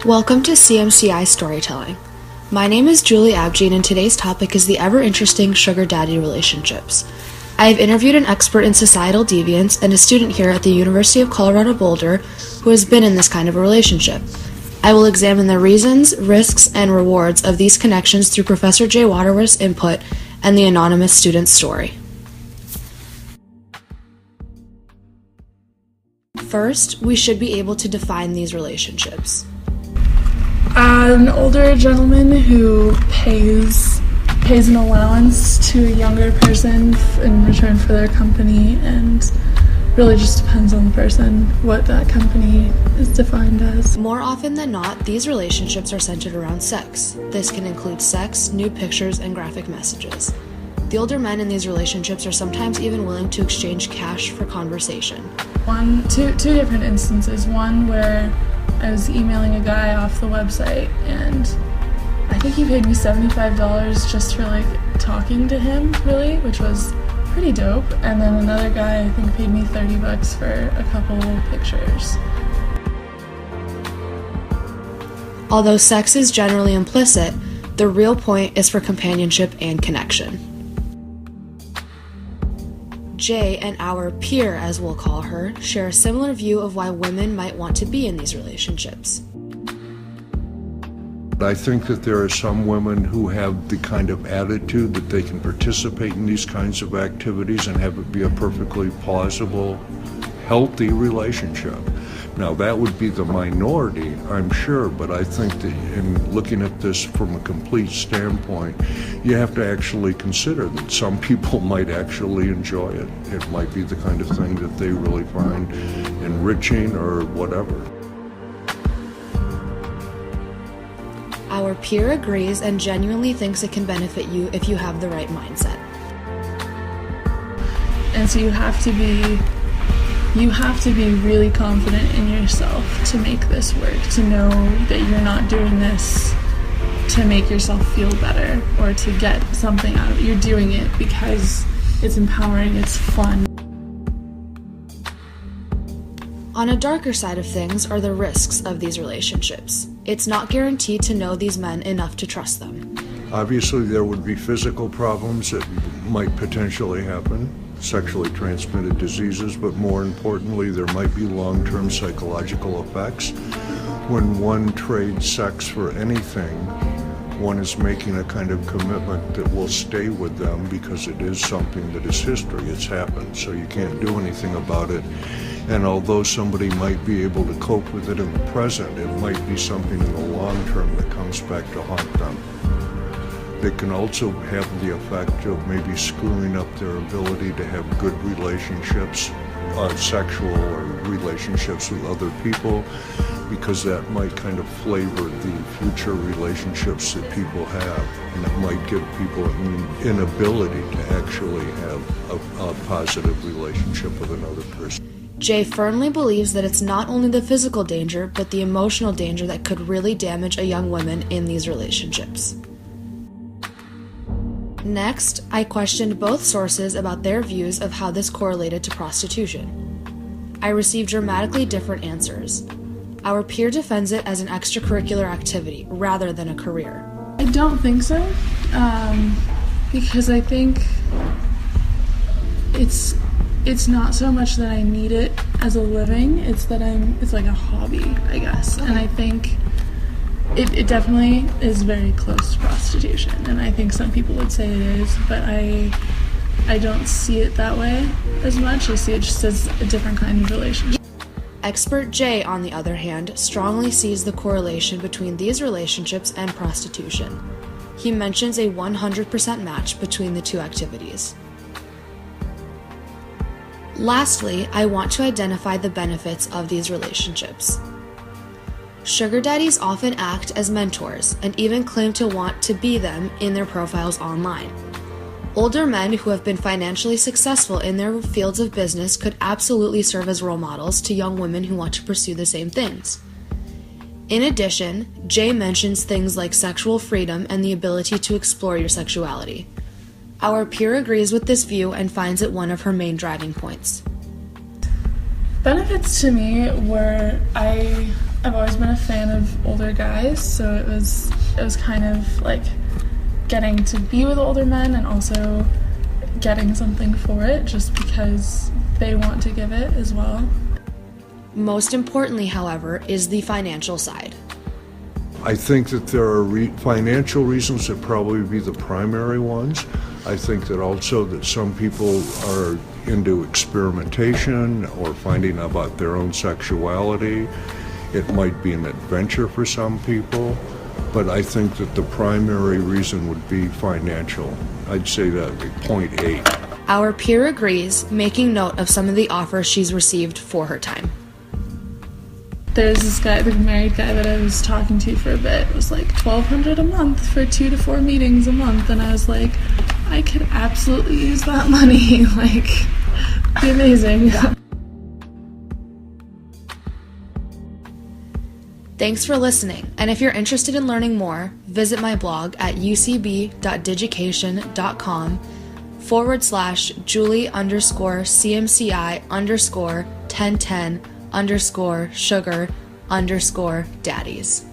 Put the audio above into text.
Welcome to CMCI Storytelling. My name is Julie Abjean, and today's topic is the ever-interesting sugar daddy relationships. I have interviewed an expert in societal deviance and a student here at the University of Colorado Boulder who has been in this kind of a relationship. I will examine the reasons, risks, and rewards of these connections through Professor Jay Waterworth's input and the anonymous student's story. First, we should be able to define these relationships. An older gentleman who pays an allowance to a younger person in return for their company, and really just depends on the person what that company is defined as. More often than not, these relationships are centered around sex. This can include sex, nude pictures, and graphic messages. The older men in these relationships are sometimes even willing to exchange cash for conversation. Two different instances. One where I was emailing a guy off the website, and I think he paid me $75 just for talking to him, really, which was pretty dope. And then another guy I think paid me $30 for a couple pictures. Although sex is generally implicit, the real point is for companionship and connection. Jay and our peer, as we'll call her, share a similar view of why women might want to be in these relationships. I think that there are some women who have the kind of attitude that they can participate in these kinds of activities and have it be a perfectly plausible, healthy relationship. Now, that would be the minority, I'm sure, but I think that in looking at this from a complete standpoint, you have to actually consider that some people might actually enjoy it. It might be the kind of thing that they really find enriching or whatever. Our peer agrees and genuinely thinks it can benefit you if you have the right mindset. And so you have to be really confident in yourself to make this work, to know that you're not doing this to make yourself feel better or to get something out of it. You're doing it because it's empowering, it's fun. On a darker side of things are the risks of these relationships. It's not guaranteed to know these men enough to trust them. Obviously, there would be physical problems that might potentially happen, sexually transmitted diseases, but more importantly, there might be long-term psychological effects. When one trades sex for anything, one is making a kind of commitment that will stay with them because it is something that is history. It's happened, so you can't do anything about it. And although somebody might be able to cope with it in the present, it might be something in the long term that comes back to haunt them. It can also have the effect of maybe screwing up their ability to have good relationships, sexual or relationships with other people, because that might kind of flavor the future relationships that people have, and it might give people an inability to actually have a positive relationship with another person. Jay firmly believes that it's not only the physical danger, but the emotional danger that could really damage a young woman in these relationships. Next, I questioned both sources about their views of how this correlated to prostitution. I received dramatically different answers. Our peer defends it as an extracurricular activity rather than a career. I don't think so, because I think it's not so much that I need it as a living, it's like a hobby, I guess. And I think it definitely is very close to prostitution, and I think some people would say it is, but I don't see it that way as much. I see it just as a different kind of relationship. Expert Jay, on the other hand, strongly sees the correlation between these relationships and prostitution. He mentions a 100% match between the two activities. Lastly, I want to identify the benefits of these relationships. Sugar daddies often act as mentors and even claim to want to be them in their profiles online. Older men who have been financially successful in their fields of business could absolutely serve as role models to young women who want to pursue the same things. In addition, Jay mentions things like sexual freedom and the ability to explore your sexuality. Our peer agrees with this view and finds it one of her main driving points. Benefits to me were I I've always been a fan of older guys, so it was kind of like getting to be with older men and also getting something for it just because they want to give it as well. Most importantly, however, is the financial side. I think that there are financial reasons that probably be the primary ones. I think that also that some people are into experimentation or finding out about their own sexuality. It might be an adventure for some people, but I think that the primary reason would be financial. I'd say that 0.8. Our peer agrees, making note of some of the offers she's received for her time. There's this guy, the married guy that I was talking to for a bit. It was like $1,200 a month for 2 to 4 meetings a month, and I was like, I could absolutely use that money. Like, it'd be amazing. Thanks for listening, and if you're interested in learning more, visit my blog at ucb.digication.com/Julie_CMCI_1010_sugar_daddies.